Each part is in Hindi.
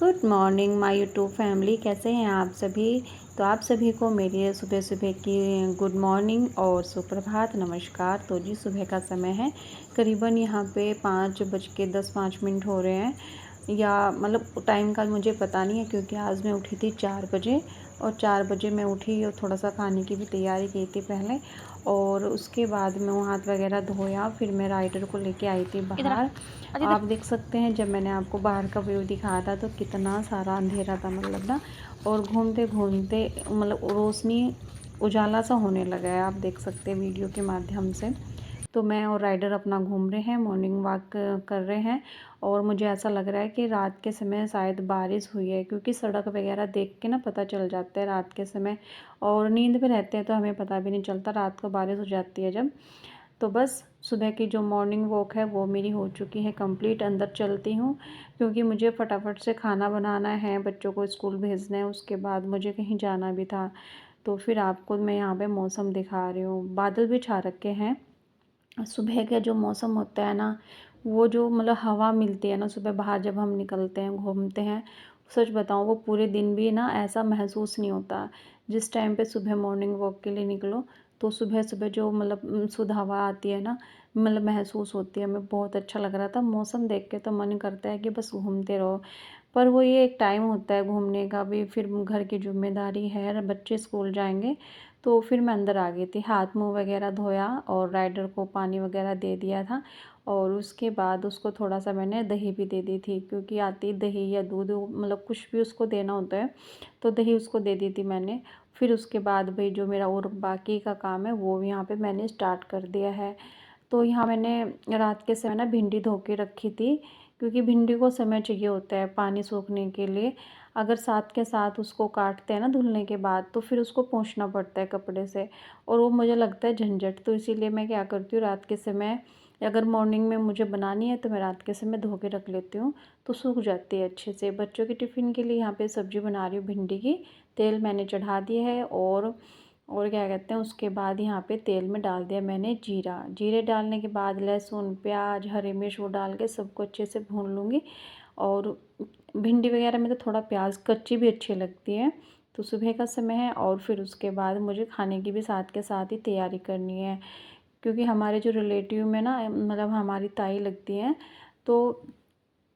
Good morning my YouTube family, कैसे हैं आप सभी। तो आप सभी को मेरी सुबह सुबह की गुड मॉर्निंग और सुप्रभात नमस्कार। तो जी सुबह का समय है, करीबन यहाँ पे 5:10 हो रहे हैं, या मतलब टाइम का मुझे पता नहीं है, क्योंकि आज मैं उठी थी 4 बजे। और 4 बजे मैं उठी और थोड़ा सा खाने की भी तैयारी की थी पहले, और उसके बाद मैं वो हाथ वगैरह धोया। फिर मैं राइडर को लेके आई थी इधर आ, बाहर। अजय इधर। आप देख सकते हैं, जब मैंने आपको बाहर का व्यू दिखाया था तो कितना सारा अंधेरा था, मतलब ना। और घूमते घूमते मतलब रोशनी उजाला सा होने लगा है, आप देख सकते हैं वीडियो के माध्यम से। तो मैं और राइडर अपना घूम रहे हैं, मॉर्निंग वॉक कर रहे हैं। और मुझे ऐसा लग रहा है कि रात के समय शायद बारिश हुई है, क्योंकि सड़क वगैरह देख के ना पता चल जाता है रात के समय। और नींद में रहते हैं तो हमें पता भी नहीं चलता रात को बारिश हो जाती है जब। तो बस सुबह की जो मॉर्निंग वॉक है वो मेरी हो चुकी है कंप्लीट। अंदर चलती हूँ, क्योंकि मुझे फटाफट से खाना बनाना है, बच्चों को स्कूल भेजना है, उसके बाद मुझे कहीं जाना भी था। तो फिर आपको मैं यहाँ पे मौसम दिखा रही हूँ, बादल भी छा रखे हैं। सुबह का जो मौसम होता है ना, वो जो मतलब हवा मिलती है ना सुबह बाहर जब हम निकलते हैं घूमते हैं, सच बताऊँ वो पूरे दिन भी ना ऐसा महसूस नहीं होता। जिस टाइम पे सुबह मॉर्निंग वॉक के लिए निकलो, तो सुबह सुबह जो मतलब शुद्ध हवा आती है ना, मतलब महसूस होती है, हमें बहुत अच्छा लग रहा था। मौसम देख के तो मन करता है कि बस घूमते रहो। पर वो ये एक टाइम होता है घूमने का भी, फिर घर की जिम्मेदारी है, बच्चे स्कूल जाएंगे। तो फिर मैं अंदर आ गई थी, हाथ मुंह वगैरह धोया और राइडर को पानी वगैरह दे दिया था। और उसके बाद उसको थोड़ा सा मैंने दही भी दे दी थी, क्योंकि आती दही या दूध मतलब कुछ भी उसको देना होता है, तो दही उसको दे दी थी मैंने। फिर उसके बाद भाई जो मेरा और बाकी का काम है वो यहाँ पे मैंने स्टार्ट कर दिया है। तो यहाँ मैंने रात के समय ना भिंडी धो के रखी थी, क्योंकि भिंडी को समय चाहिए होता है पानी सूखने के लिए। अगर साथ के साथ उसको काटते हैं ना धुलने के बाद, तो फिर उसको पोंछना पड़ता है कपड़े से, और वो मुझे लगता है झंझट। तो इसीलिए मैं क्या करती हूँ, रात के समय अगर मॉर्निंग में मुझे बनानी है तो मैं रात के समय धो के रख लेती हूँ, तो सूख जाती है अच्छे से। बच्चों के टिफ़िन के लिए यहाँ पे सब्ज़ी बना रही हूँ भिंडी की। तेल मैंने चढ़ा दिया है, और क्या कहते हैं, उसके बाद यहाँ पे तेल में डाल दिया मैंने जीरा। जीरे डालने के बाद लहसुन प्याज हरी मिर्च वो डाल के सबको अच्छे से भून लूँगी। और भिंडी वगैरह में तो थोड़ा प्याज कच्ची भी अच्छी लगती है। तो सुबह का समय है, और फिर उसके बाद मुझे खाने की भी साथ के साथ ही तैयारी करनी है, क्योंकि हमारे जो रिलेटिव में ना मतलब हमारी ताई लगती हैं, तो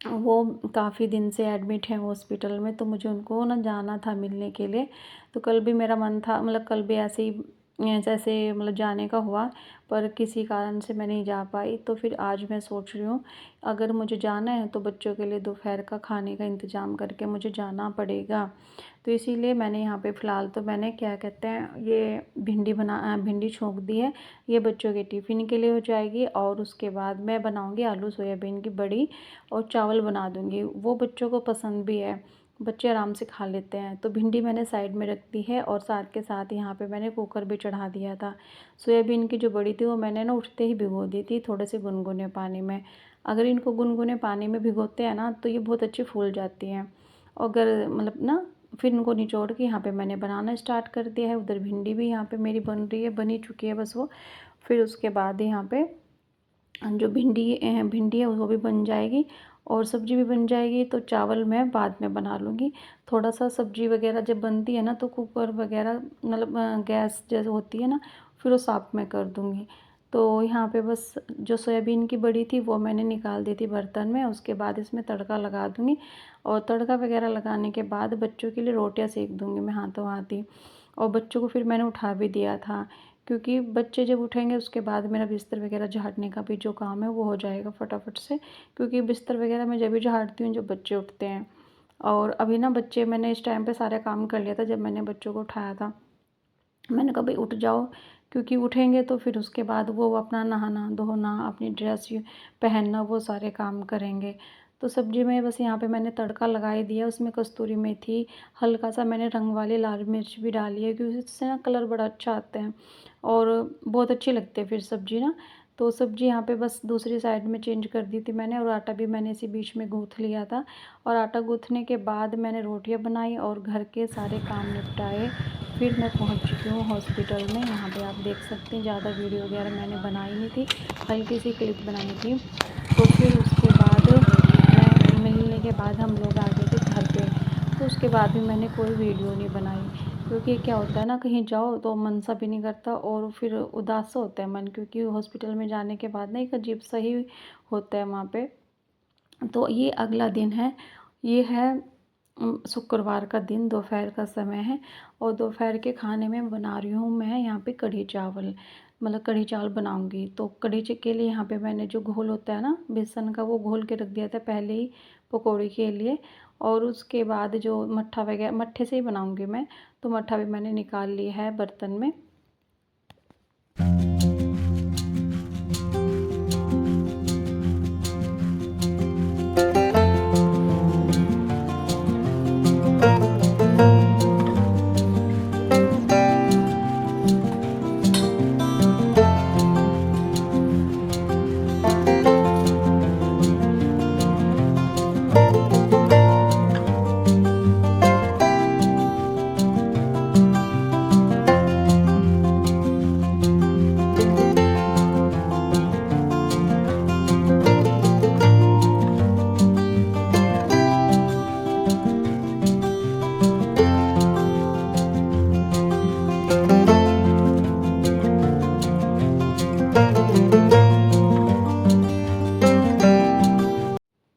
वो काफ़ी दिन से एडमिट हैं हॉस्पिटल में। तो मुझे उनको ना जाना था मिलने के लिए। तो कल भी मेरा मन था, मतलब कल भी ऐसे ही जैसे मतलब जाने का हुआ, पर किसी कारण से मैं नहीं जा पाई। तो फिर आज मैं सोच रही हूँ, अगर मुझे जाना है तो बच्चों के लिए दोपहर का खाने का इंतज़ाम करके मुझे जाना पड़ेगा। तो इसीलिए मैंने यहाँ पे फ़िलहाल तो मैंने क्या कहते हैं ये भिंडी छोंक दी है। ये बच्चों के टिफ़िन के लिए हो जाएगी, और उसके बाद मैं बनाऊँगी आलू सोयाबीन की बड़ी, और चावल बना दूँगी। वो बच्चों को पसंद भी है, बच्चे आराम से खा लेते हैं। तो भिंडी मैंने साइड में रख दी है, और साथ के साथ यहाँ पे मैंने कुकर भी चढ़ा दिया था। सोयाबीन की जो बड़ी थी वो मैंने ना उठते ही भिगो दी थी थोड़े से गुनगुने पानी में। अगर इनको गुनगुने पानी में भिगोते हैं ना तो ये बहुत अच्छी फूल जाती हैं। और अगर मतलब ना, फिर इनको निचोड़ के यहाँ पे मैंने बनाना स्टार्ट कर दिया है। उधर भिंडी भी यहाँ पे मेरी बन रही है, बनी चुकी है बस वो। फिर उसके बाद यहाँ पे जो भिंडी है वो भी बन जाएगी, और सब्ज़ी भी बन जाएगी। तो चावल मैं बाद में बना लूँगी। थोड़ा सा सब्ज़ी वगैरह जब बनती है ना, तो कुकर वगैरह मतलब गैस जैसे होती है ना, फिर वो साफ़ मैं कर दूँगी। तो यहाँ पे बस जो सोयाबीन की बड़ी थी वो मैंने निकाल दी थी बर्तन में। उसके बाद इसमें तड़का लगा दूँगी, और तड़का वगैरह लगाने के बाद बच्चों के लिए रोटियाँ सेक दूँगी मैं हाथों हाथ ही। और बच्चों को फिर मैंने उठा भी दिया था, क्योंकि बच्चे जब उठेंगे उसके बाद मेरा बिस्तर वगैरह झाड़ने का भी जो काम है वो हो जाएगा फटाफट से। क्योंकि बिस्तर वगैरह मैं जब भी झाड़ती हूँ जब बच्चे उठते हैं। और अभी ना बच्चे, मैंने इस टाइम पे सारे काम कर लिया था जब मैंने बच्चों को उठाया था। मैंने कहा भाई उठ जाओ, क्योंकि उठेंगे तो फिर उसके बाद वो अपना नहाना धोना अपनी ड्रेस पहनना वो सारे काम करेंगे। तो सब्जी में बस यहाँ पे मैंने तड़का लगा ही दिया। उसमें कस्तूरी मेथी, हल्का सा मैंने रंग वाली लाल मिर्च भी डाली है, क्योंकि उससे ना कलर बड़ा अच्छा आता है, और बहुत अच्छी लगती है फिर सब्जी ना। तो सब्जी यहाँ पे बस दूसरी साइड में चेंज कर दी थी मैंने, और आटा भी मैंने इसी बीच में गूँथ लिया था। और आटा गूँथने के बाद मैंने रोटियाँ बनाई और घर के सारे काम निपटाए। फिर मैं पहुंच चुकी हूँ हॉस्पिटल में। यहाँ पे आप देख सकते हैं, ज़्यादा वीडियो वगैरह मैंने बनाई नहीं थी, हल्की सी क्लिप बनाई थी। तो फिर उसके बाद मैं मिलने के बाद हम लोग आ गए थे घर उसके बाद भी मैंने कोई वीडियो नहीं बनाई, क्योंकि क्या होता है ना, कहीं जाओ तो मन सा भी नहीं करता और फिर उदास सा होता है मन, क्योंकि हॉस्पिटल में जाने के बाद ना एक अजीब सा ही होता है वहाँ पे। तो ये अगला दिन है, ये है शुक्रवार का दिन, दोपहर का समय है और दोपहर के खाने में बना रही हूँ मैं यहाँ पे कढ़ी चावल, मतलब कढ़ी चावल बनाऊँगी। तो के लिए यहाँ पे मैंने जो घोल होता है ना बेसन का, वो घोल के रख दिया था पहले ही पकौड़ी के लिए। और उसके बाद जो मट्ठा वगैरह, मट्ठे से ही बनाऊँगी मैं, तो मट्ठा भी मैंने निकाल लिया है बर्तन में।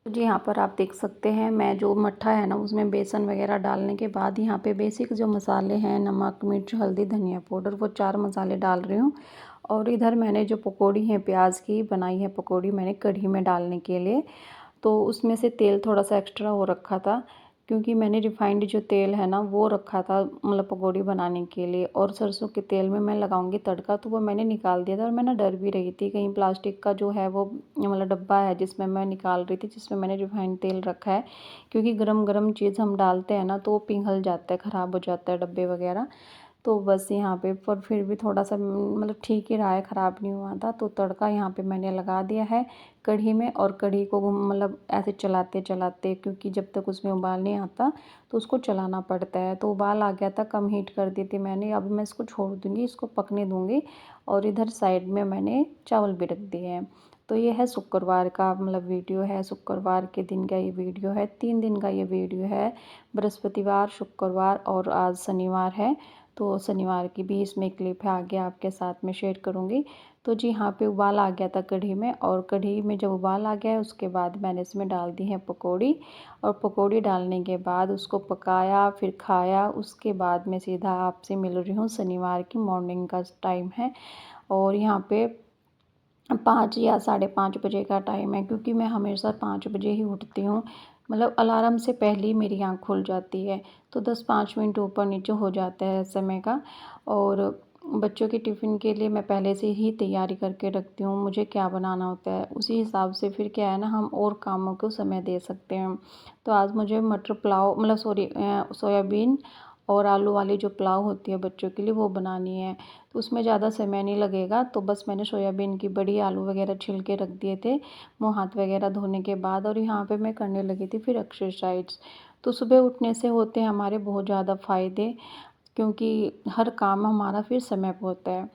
जी, यहाँ पर आप देख सकते हैं, मैं जो मट्ठा है ना उसमें बेसन वगैरह डालने के बाद यहाँ पे बेसिक जो मसाले हैं, नमक, मिर्च, हल्दी, धनिया पाउडर, वो 4 मसाले डाल रही हूँ। और इधर मैंने जो पकौड़ी है प्याज की बनाई है, पकौड़ी मैंने कढ़ी में डालने के लिए, तो उसमें से तेल थोड़ा सा एक्स्ट्रा हो रखा था, क्योंकि मैंने रिफाइंड जो तेल है ना वो रखा था मतलब पकौड़ी बनाने के लिए, और सरसों के तेल में मैं लगाऊंगी तड़का, तो वो मैंने निकाल दिया था। और मैं ना डर भी रही थी कहीं प्लास्टिक का जो है वो मतलब डब्बा है जिसमें मैं निकाल रही थी, जिसमें मैंने रिफाइंड तेल रखा है, क्योंकि गरम गरम चीज़ हम डालते हैं ना तो वो पिघल जाता है, ख़राब हो जाता है डब्बे वगैरह। तो बस यहाँ पे पर फिर भी थोड़ा सा मतलब ठीक ही रहा है, ख़राब नहीं हुआ था। तो तड़का यहाँ पे मैंने लगा दिया है कढ़ी में, और कढ़ी को मतलब ऐसे चलाते चलाते, क्योंकि जब तक उसमें उबाल नहीं आता तो उसको चलाना पड़ता है। तो उबाल आ गया था, कम हीट कर दी थी मैंने। अब मैं इसको छोड़ दूँगी, इसको पकने दूँगी। और इधर साइड में मैंने चावल भी रख दिए हैं। तो ये है शुक्रवार का मतलब वीडियो है, शुक्रवार के दिन का ये वीडियो है, 3 दिन का ये वीडियो है। बृहस्पतिवार, शुक्रवार और आज शनिवार है। तो शनिवार की भी इसमें क्लिप है, आगे आपके साथ में शेयर करूँगी। तो जी, यहाँ पे उबाल आ गया था कढ़ी में, और कढ़ी में जब उबाल आ गया है उसके बाद मैंने इसमें डाल दी है पकौड़ी। और पकौड़ी डालने के बाद उसको पकाया, फिर खाया। उसके बाद मैं सीधा आपसे मिल रही हूँ, शनिवार की मॉर्निंग का टाइम है और यहाँ पे 5 या 5:30 बजे का टाइम है, क्योंकि मैं हमेशा 5 बजे ही उठती हूँ। मतलब अलार्म से पहले ही मेरी आँख खुल जाती है, तो 10-5 मिनट ऊपर नीचे हो जाता है समय का। और बच्चों के टिफ़िन के लिए मैं पहले से ही तैयारी करके रखती हूँ, मुझे क्या बनाना होता है, उसी हिसाब से फिर क्या है ना, हम और कामों को समय दे सकते हैं। तो आज मुझे मटर पुलाव मतलब सोयाबीन और आलू वाली जो पुलाव होती है बच्चों के लिए, वो बनानी है। तो उसमें ज़्यादा समय नहीं लगेगा, तो बस मैंने सोयाबीन की बड़ी, आलू वगैरह छिल के रख दिए थे मुँह हाथ वगैरह धोने के बाद। और यहाँ पे मैं करने लगी थी फिर एक्सरसाइज। तो सुबह उठने से होते हैं हमारे बहुत ज़्यादा फ़ायदे, क्योंकि हर काम हमारा फिर समय पे होता है।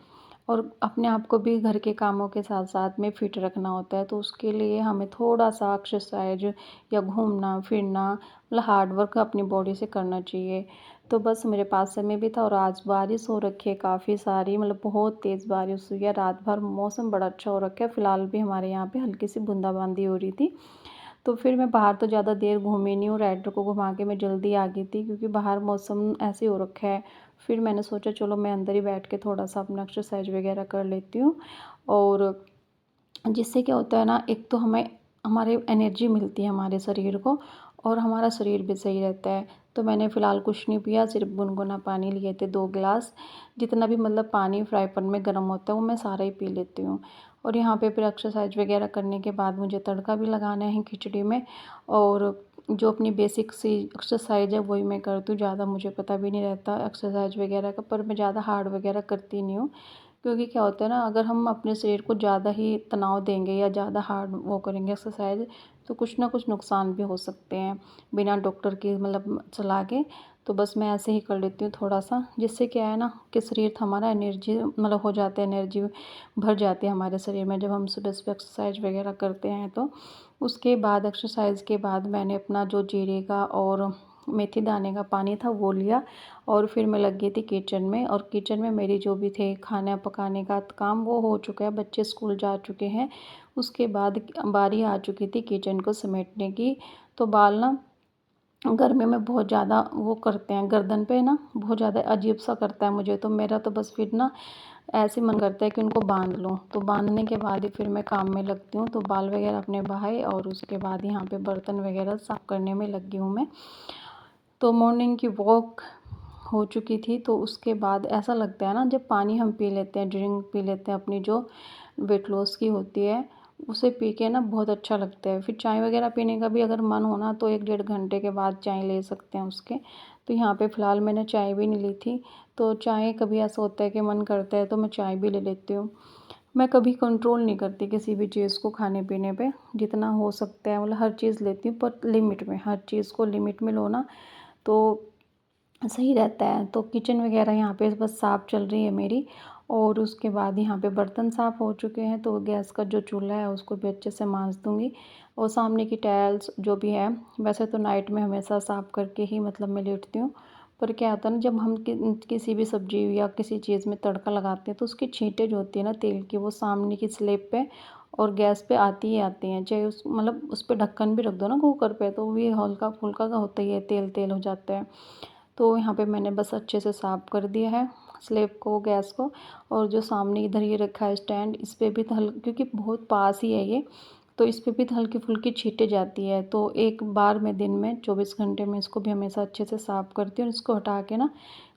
और अपने आप को भी घर के कामों के साथ साथ में फिट रखना होता है, तो उसके लिए हमें थोड़ा सा एक्सरसाइज या घूमना फिरना मतलब हार्ड वर्क अपनी बॉडी से करना चाहिए। तो बस मेरे पास समय भी था, और आज बारिश हो रखी है काफ़ी सारी, मतलब बहुत तेज़ बारिश हुई है रात भर, मौसम बड़ा अच्छा हो रखा है। फ़िलहाल भी हमारे यहाँ पे हल्की सी बूंदाबांदी हो रही थी। तो फिर मैं बाहर तो ज़्यादा देर घूमी नहीं हूँ, राइडर को घुमा के मैं जल्दी आ गई थी, क्योंकि बाहर मौसम ऐसे हो रखा है। फिर मैंने सोचा चलो मैं अंदर ही बैठ के थोड़ा सा अपना एक्सरसाइज वगैरह कर लेती हूँ। और जिससे क्या होता है ना, एक तो हमें हमारे एनर्जी मिलती है हमारे शरीर को, और हमारा शरीर भी सही रहता है। तो मैंने फ़िलहाल कुछ नहीं पिया, सिर्फ गुनगुना पानी लिए थे 2 गिलास। जितना भी मतलब पानी फ्राई पैन में गर्म होता है वो मैं सारा ही पी लेती हूँ। और यहाँ पे फिर एक्सरसाइज वगैरह करने के बाद मुझे तड़का भी लगाना है खिचड़ी में। और जो अपनी बेसिक सी एक्सरसाइज है वही मैं करती हूँ, ज़्यादा मुझे पता भी नहीं रहता एक्सरसाइज वगैरह का, पर मैं ज़्यादा हार्ड वगैरह करती नहीं हूँ। क्योंकि क्या होता है ना, अगर हम अपने शरीर को ज़्यादा ही तनाव देंगे या ज़्यादा हार्ड वो करेंगे एक्सरसाइज, तो कुछ ना कुछ नुकसान भी हो सकते हैं बिना डॉक्टर की मतलब सलाह के। तो बस मैं ऐसे ही कर लेती हूँ थोड़ा सा, जिससे क्या है ना कि शरीर हमारा एनर्जी मतलब हो जाता है, एनर्जी भर जाती है हमारे शरीर में जब हम सुबह सुबह एक्सरसाइज वगैरह करते हैं। तो उसके बाद एक्सरसाइज के बाद मैंने अपना जो जीरे का और मेथी दाने का पानी था वो लिया और फिर मैं लग गई थी किचन में। और किचन में मेरी जो भी थे खाना पकाने का काम वो हो चुका है, बच्चे स्कूल जा चुके हैं। उसके बाद बारी आ चुकी थी किचन को समेटने की। तो बाल ना गर्मी में बहुत ज़्यादा वो करते हैं, गर्दन पे ना बहुत ज़्यादा अजीब सा करता है मुझे, तो मेरा तो बस फिर ना ऐसे मन करता है कि उनको बांध लूँ। तो बांधने के बाद ही फिर मैं काम में लगती हूँ। तो बाल वगैरह अपने बहाए और उसके बाद यहाँ पे बर्तन वगैरह साफ़ करने में लगी हूँ मैं। तो मॉर्निंग की वॉक हो चुकी थी। तो उसके बाद ऐसा लगता है ना, जब पानी हम पी लेते हैं, ड्रिंक पी लेते हैं अपनी जो वेट लॉस की होती है, उसे पी के ना बहुत अच्छा लगता है। फिर चाय वगैरह पीने का भी अगर मन हो ना तो 1 डेढ़ घंटे के बाद चाय ले सकते हैं उसके। तो यहाँ पे फ़िलहाल मैंने चाय भी नहीं ली थी। तो चाय कभी ऐसा होता है कि मन करता है तो मैं चाय भी ले लेती हूँ। मैं कभी कंट्रोल नहीं करती किसी भी चीज़ को खाने पीने पे, जितना हो सकता है मतलब हर चीज़ लेती हूँ पर लिमिट में, हर चीज़ को लिमिट में लो ना तो सही रहता है। तो किचन वगैरह यहाँ पे बस साफ़ चल रही है मेरी। और उसके बाद यहाँ पे बर्तन साफ़ हो चुके हैं, तो गैस का जो चूल्हा है उसको भी अच्छे से मांज दूँगी। और सामने की टाइल्स जो भी है, वैसे तो नाइट में हमेशा साफ़ करके ही मतलब मैं लेटती हूँ। पर क्या होता है ना, जब हम किसी भी सब्ज़ी या किसी चीज़ में तड़का लगाते हैं तो उसकी छींटें जो होती है ना तेल की, वो सामने की स्लैब पे और गैस पे आती ही आती हैं। चाहे उस मतलब उस पे ढक्कन भी रख दो ना कुकर पे, तो भी हल्का-फुल्का का होता ही है, तेल-तेल हो जाता है। तो यहाँ पे मैंने बस अच्छे से साफ़ कर दिया है स्लैब को, गैस को। और जो सामने इधर ये रखा है स्टैंड, इस पे भी तो क्योंकि बहुत पास ही है ये, तो इस पे भी तो हल्की-फुल्की छींटें जाती है। तो एक बार मैं दिन में 24 घंटे में इसको भी हमेशा अच्छे से साफ़ करती हूँ। और इसको हटा के ना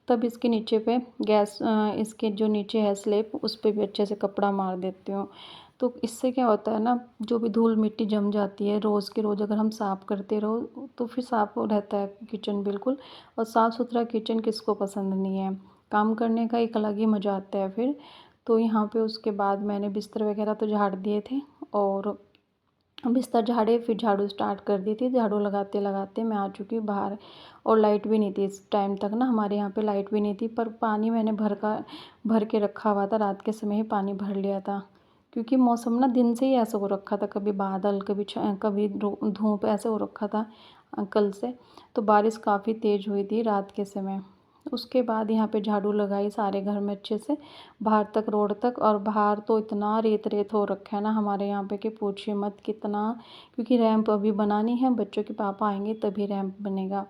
तब इसके नीचे पे इसके जो नीचे है स्लैब, उस पे भी अच्छे से कपड़ा मार देती हूँ। तो इससे क्या होता है ना, जो भी धूल मिट्टी जम जाती है, रोज़ के रोज़ अगर हम साफ़ करते रहो तो फिर साफ़ रहता है किचन बिल्कुल। और साफ़ सुथरा किचन किसको पसंद नहीं है, काम करने का एक अलग ही मज़ा आता है फिर। तो यहाँ पे उसके बाद मैंने बिस्तर वगैरह तो झाड़ दिए थे और बिस्तर झाड़े, फिर झाड़ू स्टार्ट कर दी थी। झाड़ू लगाते लगाते मैं आ चुकी हूँ बाहर। और लाइट भी नहीं थी इस टाइम तक ना, हमारे यहाँ पे लाइट भी नहीं थी। पर पानी मैंने भर के रखा हुआ था, रात के समय ही पानी भर लिया था। क्योंकि मौसम ना दिन से ही ऐसा हो रखा था, कभी बादल कभी कभी धूप ऐसे हो रखा था कल से। तो बारिश काफ़ी तेज़ हुई थी रात के समय। उसके बाद यहाँ पे झाड़ू लगाई सारे घर में अच्छे से, बाहर तक रोड तक। और बाहर तो इतना रेत रेत हो रखा है ना हमारे यहाँ पे कि पूछिए मत कितना। क्योंकि रैंप अभी बनानी है, बच्चों के पापा आएंगे तभी रैंप बनेगा।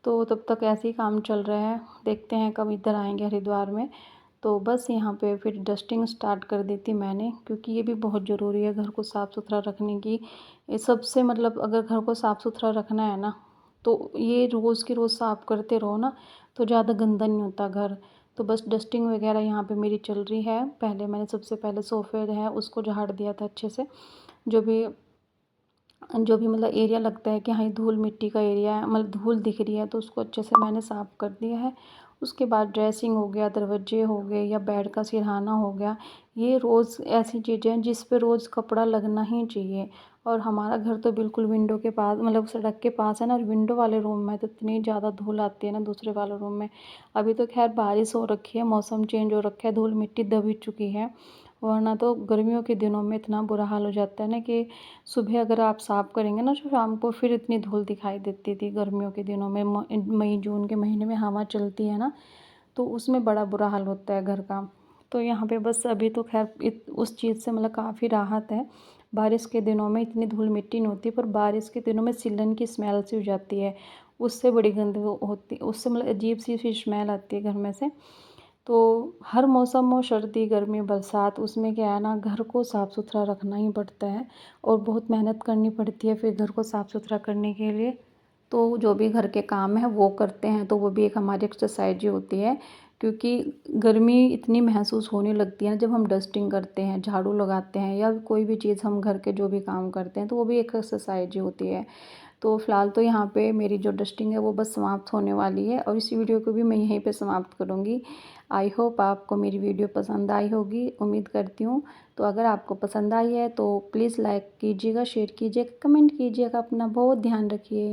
तो तब तक ऐसे ही काम चल रहा है, देखते हैं कब इधर आएंगे हरिद्वार में। तो बस यहाँ पे फिर डस्टिंग स्टार्ट कर दी थी मैंने, क्योंकि ये भी बहुत ज़रूरी है घर को साफ़ सुथरा रखने की। ये सबसे मतलब अगर घर को साफ़ सुथरा रखना है ना, तो ये रोज़ के रोज़ साफ़ करते रहो ना, तो ज़्यादा गंदा नहीं होता घर। तो बस डस्टिंग वगैरह यहाँ पे मेरी चल रही है। पहले मैंने सबसे पहले सोफ़े जो है उसको झाड़ दिया था अच्छे से। जो भी मतलब एरिया लगता है कि हाँ ये धूल मिट्टी का एरिया है, मतलब धूल दिख रही है, तो उसको अच्छे से मैंने साफ़ कर दिया है। उसके बाद ड्रेसिंग हो गया, दरवाजे हो गए या बेड का सिरहाना हो गया। ये रोज़ ऐसी चीज़ें हैं जिस पे रोज़ कपड़ा लगना ही चाहिए। और हमारा घर तो बिल्कुल विंडो के पास, मतलब सड़क के पास है ना, और विंडो वाले रूम में तो इतनी ज़्यादा धूल आती है ना दूसरे वाले रूम में। अभी तो खैर बारिश हो रखी है, मौसम चेंज हो रखा है, धूल मिट्टी दब ही चुकी है। वरना तो गर्मियों के दिनों में इतना बुरा हाल हो जाता है ना कि सुबह अगर आप साफ़ करेंगे ना तो शाम को फिर इतनी धूल दिखाई देती थी। गर्मियों के दिनों में मई जून के महीने में हवा चलती है ना, तो उसमें बड़ा बुरा हाल होता है घर का। तो यहाँ पे बस अभी तो खैर उस चीज़ से मतलब काफ़ी राहत है। बारिश के दिनों में इतनी धूल मिट्टी नहीं होती, पर बारिश के दिनों में सीलन की स्मेल सी हो जाती है, उससे बड़ी गंद होती, उससे मतलब अजीब सी स्मेल आती है घर में से। तो हर मौसम हो, सर्दी गर्मी बरसात, उसमें क्या है ना, घर को साफ़ सुथरा रखना ही पड़ता है। और बहुत मेहनत करनी पड़ती है फिर घर को साफ़ सुथरा करने के लिए। तो जो भी घर के काम है वो करते हैं, तो वो भी एक हमारी एक्सरसाइज ही होती है। क्योंकि गर्मी इतनी महसूस होने लगती है ना, जब हम डस्टिंग करते हैं, झाड़ू लगाते हैं, या कोई भी चीज़ हम घर के जो भी काम करते हैं, तो वो भी एक एक्सरसाइज ही होती है। तो फ़िलहाल तो यहाँ पे मेरी जो डस्टिंग है वो बस समाप्त होने वाली है, और इस वीडियो को भी मैं यहीं पे समाप्त करूँगी। आई होप आपको मेरी वीडियो पसंद आई होगी, उम्मीद करती हूँ। तो अगर आपको पसंद आई है तो प्लीज़ लाइक कीजिएगा, शेयर कीजिएगा, कमेंट कीजिएगा। अपना बहुत ध्यान रखिए।